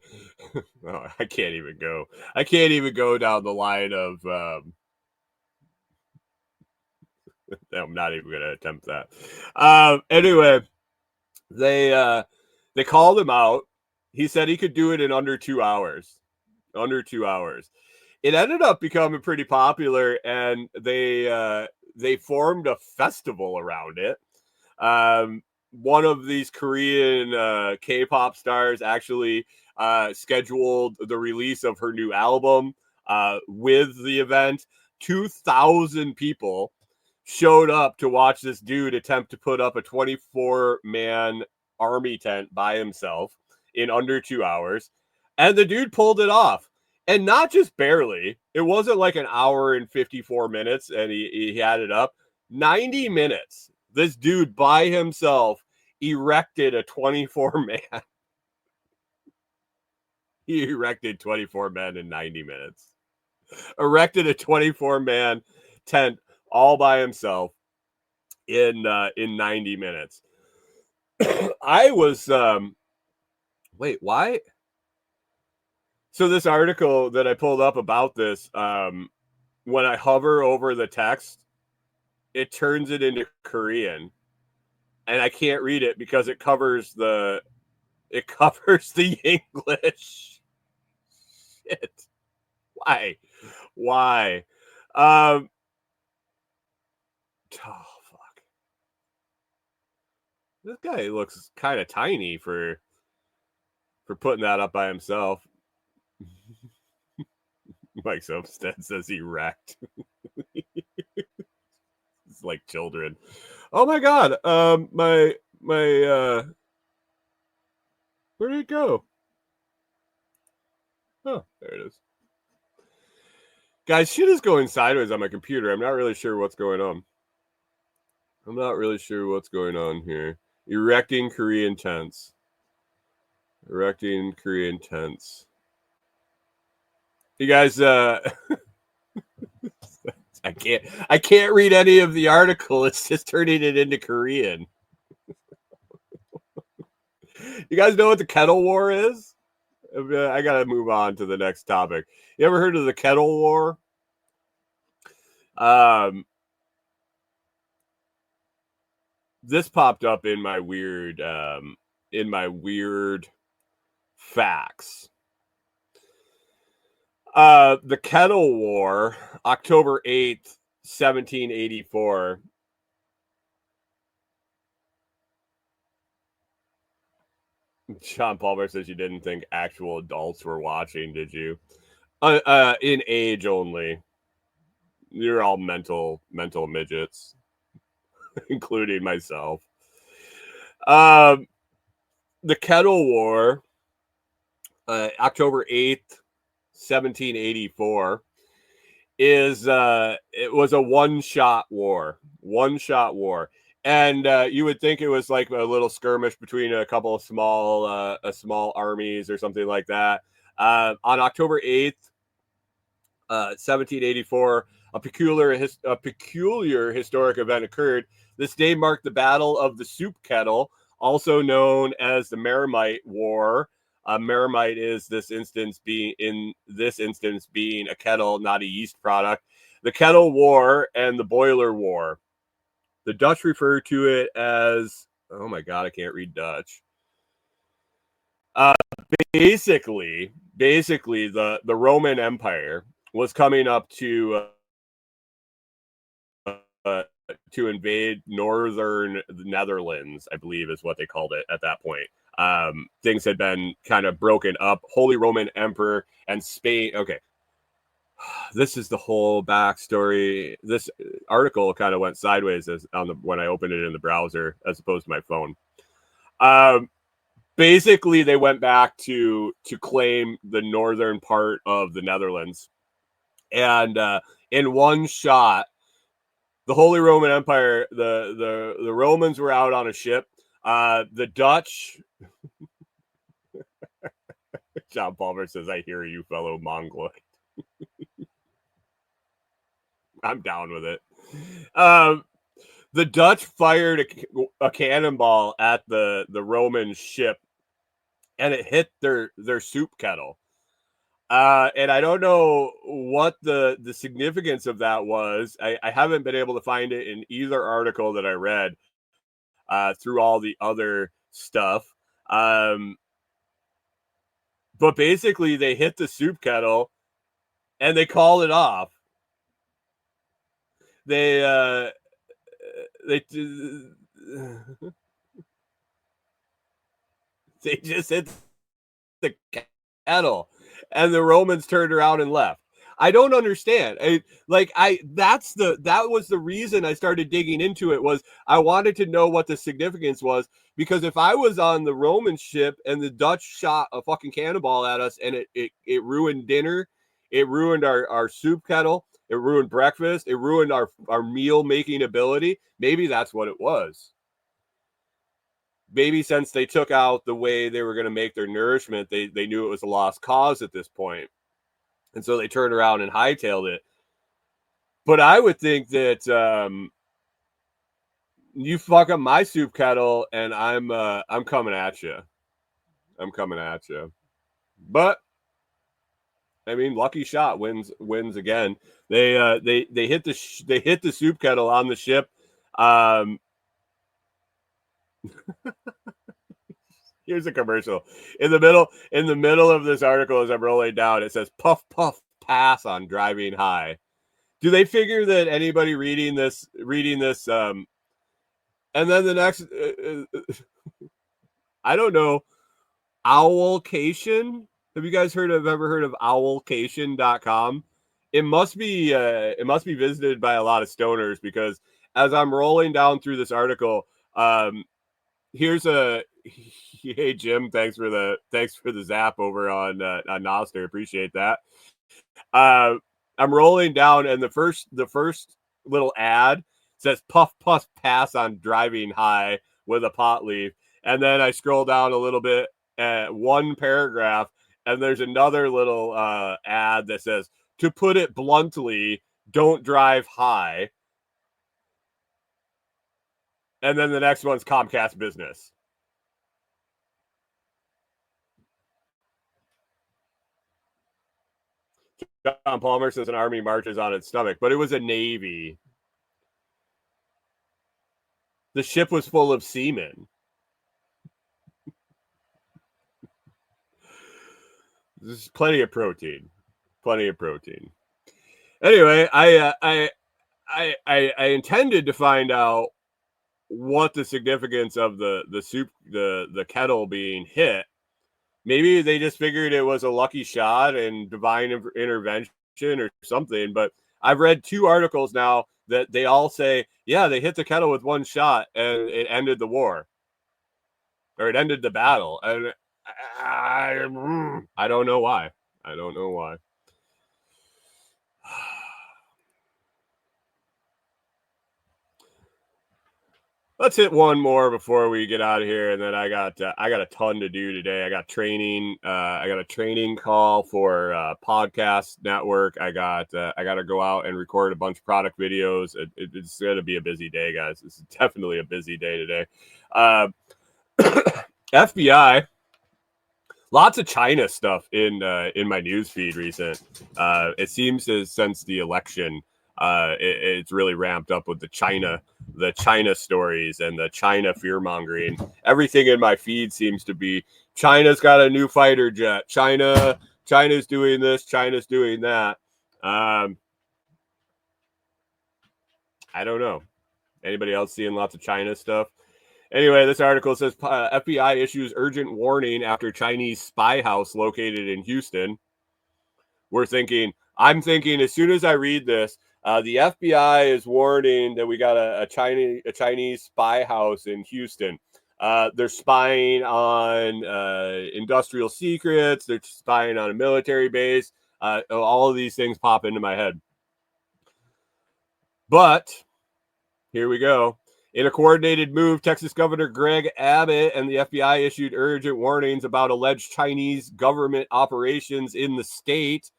Oh, I can't even go. I can't even go down the line of. I'm not even going to attempt that. Anyway, they called him out. He said he could do it in under 2 hours. Under 2 hours. It ended up becoming pretty popular, and they formed a festival around it. One of these Korean K-pop stars actually scheduled the release of her new album with the event. 2,000 people showed up to watch this dude attempt to put up a 24-man army tent by himself in under 2 hours. And the dude pulled it off. And not just barely. It wasn't like an hour and 54 minutes and he had it up. 90 minutes. This dude by himself erected a 24-man. He erected 24 men in 90 minutes. Erected a 24-man tent all by himself in 90 minutes. I was wait, why? So this article that I pulled up about this, when I hover over the text, it turns it into Korean, and I can't read it because it covers the English. Shit. Why? Oh fuck. This guy looks kind of tiny for putting that up by himself. Mike Soapstead says he wrecked. It's like children. Oh my god. My where did it go? Oh, there it is. Guys, shit is going sideways on my computer. I'm not really sure what's going on. Here. Erecting Korean tents. You guys, I can't read any of the article. It's just turning it into Korean. You guys know what the kettle war is? I gotta move on to the next topic. You ever heard of the kettle war? This popped up in my weird facts. The Kettle War, October 8th, 1784. John Palmer says you didn't think actual adults were watching, did you? In age only. You're all mental midgets, including myself. The Kettle War, October 8th, 1784, is it was a one-shot war. And you would think it was like a little skirmish between a couple of small armies or something like that. On October 8th, 1784, a peculiar historic event occurred. This day marked the Battle of the Soup Kettle, also known as the Marmite War. Marmite is being a kettle, not a yeast product. The Kettle War and the Boiler War. The Dutch refer to it as, oh my god, I can't read Dutch. Basically, the Roman Empire was coming up to invade northern Netherlands, I believe is what they called it at that point. Things had been kind of broken up. Holy Roman Emperor and Spain. Okay. This is the whole backstory. This article kind of went sideways when I opened it in the browser as opposed to my phone. Basically, they went back to claim the northern part of the Netherlands. And in one shot, the Holy Roman Empire, the Romans were out on a ship. The Dutch... John Palmer says, I hear you, fellow Mongoloid. I'm down with it. The Dutch fired a cannonball at the Roman ship, and it hit their soup kettle. And I don't know what the significance of that was. I haven't been able to find it in either article that I read through all the other stuff. But basically, they hit the soup kettle, and they called it off. They just hit the kettle, and the Romans turned around and left. I don't understand. That was the reason I started digging into it, was I wanted to know what the significance was, because if I was on the Roman ship and the Dutch shot a fucking cannonball at us and it ruined dinner, it ruined our soup kettle, it ruined breakfast, it ruined our meal making ability, maybe that's what it was. Maybe since they took out the way they were going to make their nourishment, they knew it was a lost cause at this point. And so they turned around and hightailed it. But I would think that you fuck up my soup kettle and I'm coming at you. I'm coming at you. But I mean, lucky shot wins again. They hit the soup kettle on the ship. Here's a commercial in the middle of this article. As I'm rolling down, it says puff puff pass on driving high. Do they figure that anybody reading this and then the next I don't know, Owlcation? Have you guys ever heard of owlcation.com? It must be visited by a lot of stoners, because as I'm rolling down through this article, here's a hey Jim, thanks for the zap over on Noster, appreciate that. I'm rolling down and the first little ad says puff puff pass on driving high with a pot leaf, and then I scroll down a little bit at one paragraph and there's another little ad that says, to put it bluntly, don't drive high. And then the next one's Comcast Business. John Palmer says an army marches on its stomach, but it was a Navy. The ship was full of seamen. There's plenty of protein. Anyway, I intended to find out what the significance of the kettle being hit. Maybe they just figured it was a lucky shot and divine intervention or something. But I've read 2 articles now that they all say, yeah, they hit the kettle with one shot and it ended the war, or it ended the battle. And I don't know why. Let's hit one more before we get out of here, and then I got a ton to do today. I got training. I got a training call for podcast network. I got to go out and record a bunch of product videos. It's going to be a busy day, guys. It's definitely a busy day today. FBI. Lots of China stuff in my news feed recent. It seems as since the election, it's really ramped up with the China stories and the China fear mongering. Everything in my feed seems to be China's got a new fighter jet. China's doing this. China's doing that. I don't know. Anybody else seeing lots of China stuff? Anyway, this article says FBI issues urgent warning after Chinese spy house located in Houston. I'm thinking as soon as I read this, the FBI is warning that we got a Chinese spy house in Houston. They're spying on industrial secrets. They're spying on a military base. All of these things pop into my head. But here we go. In a coordinated move, Texas Governor Greg Abbott and the FBI issued urgent warnings about alleged Chinese government operations in the state.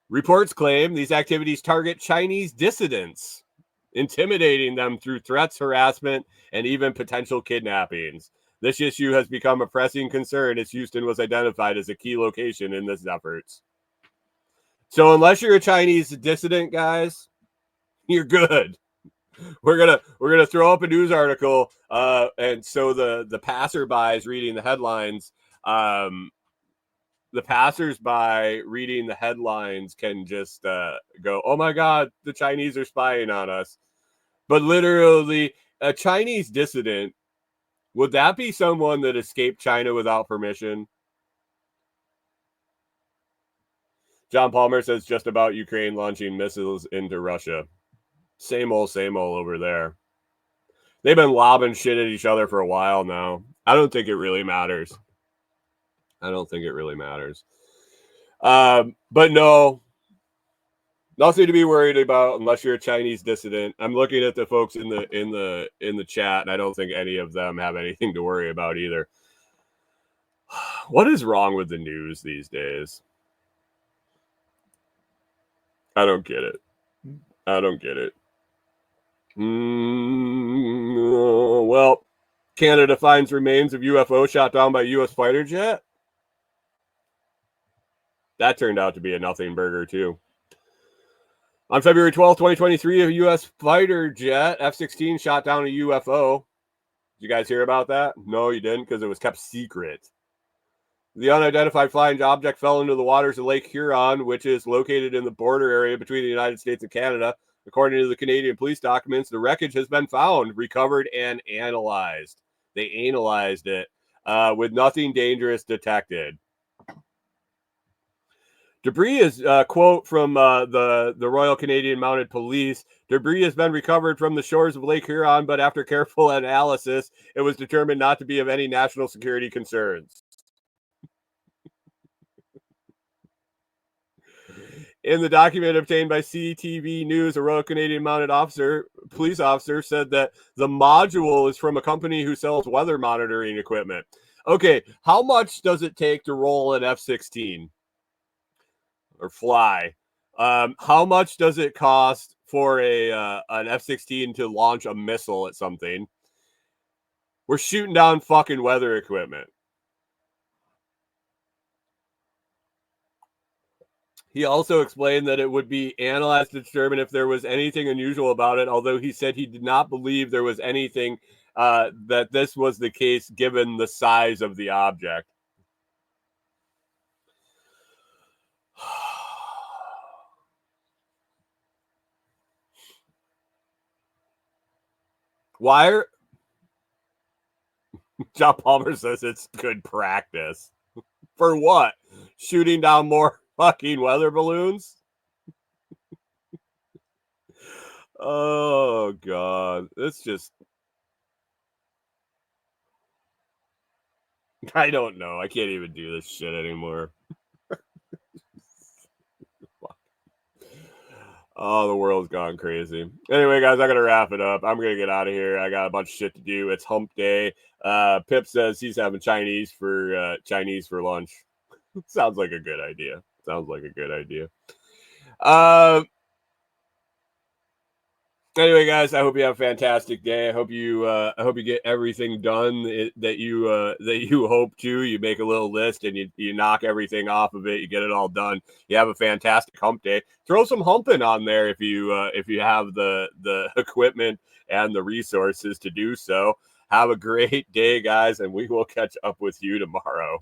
Reports claim these activities target Chinese dissidents, intimidating them through threats, harassment, and even potential kidnappings. This issue has become a pressing concern as Houston was identified as a key location in this efforts. So unless you're a Chinese dissident, guys, you're good. We're gonna throw up a news article, and so the passerbys reading the headlines, the passersby reading the headlines can just go, "Oh my God, the Chinese are spying on us." But literally, a Chinese dissident, would that be someone that escaped China without permission? John Palmer says just about Ukraine launching missiles into Russia. Same old over there. They've been lobbing shit at each other for a while now. I don't think it really matters. But no, nothing to be worried about unless you're a Chinese dissident. I'm looking at the folks in the chat, and I don't think any of them have anything to worry about either. What is wrong with the news these days? I don't get it. Well, Canada finds remains of UFO shot down by U.S. fighter jet. That turned out to be a nothing burger, too. On February 12th, 2023, a U.S. fighter jet, F-16, shot down a UFO. Did you guys hear about that? No, you didn't, because it was kept secret. The unidentified flying object fell into the waters of Lake Huron, which is located in the border area between the United States and Canada. According to the Canadian police documents, the wreckage has been found, recovered, and analyzed. They analyzed it with nothing dangerous detected. Debris is a quote from the Royal Canadian Mounted Police. Debris has been recovered from the shores of Lake Huron, but after careful analysis, it was determined not to be of any national security concerns. In the document obtained by CTV News, a Royal Canadian Mounted police officer said that the module is from a company who sells weather monitoring equipment. Okay, how much does it take to roll an F-16 or fly? How much does it cost for an F-16 to launch a missile at something? We're shooting down fucking weather equipment. He also explained that it would be analyzed to determine if there was anything unusual about it, although he said he did not believe there was anything that this was the case given the size of the object. Why are... John Palmer says it's good practice. For what? Shooting down more fucking weather balloons? Oh, God. It's just... I don't know. I can't even do this shit anymore. Oh, the world's gone crazy. Anyway, guys, I got to wrap it up. I'm going to get out of here. I got a bunch of shit to do. It's hump day. Pip says he's having Chinese for lunch. Sounds like a good idea. Anyway, guys, I hope you have a fantastic day. I hope you get everything done that you hope to. You make a little list and you knock everything off of it. You get it all done. You have a fantastic hump day. Throw some humping on there if you have the equipment and the resources to do so. Have a great day, guys, and we will catch up with you tomorrow.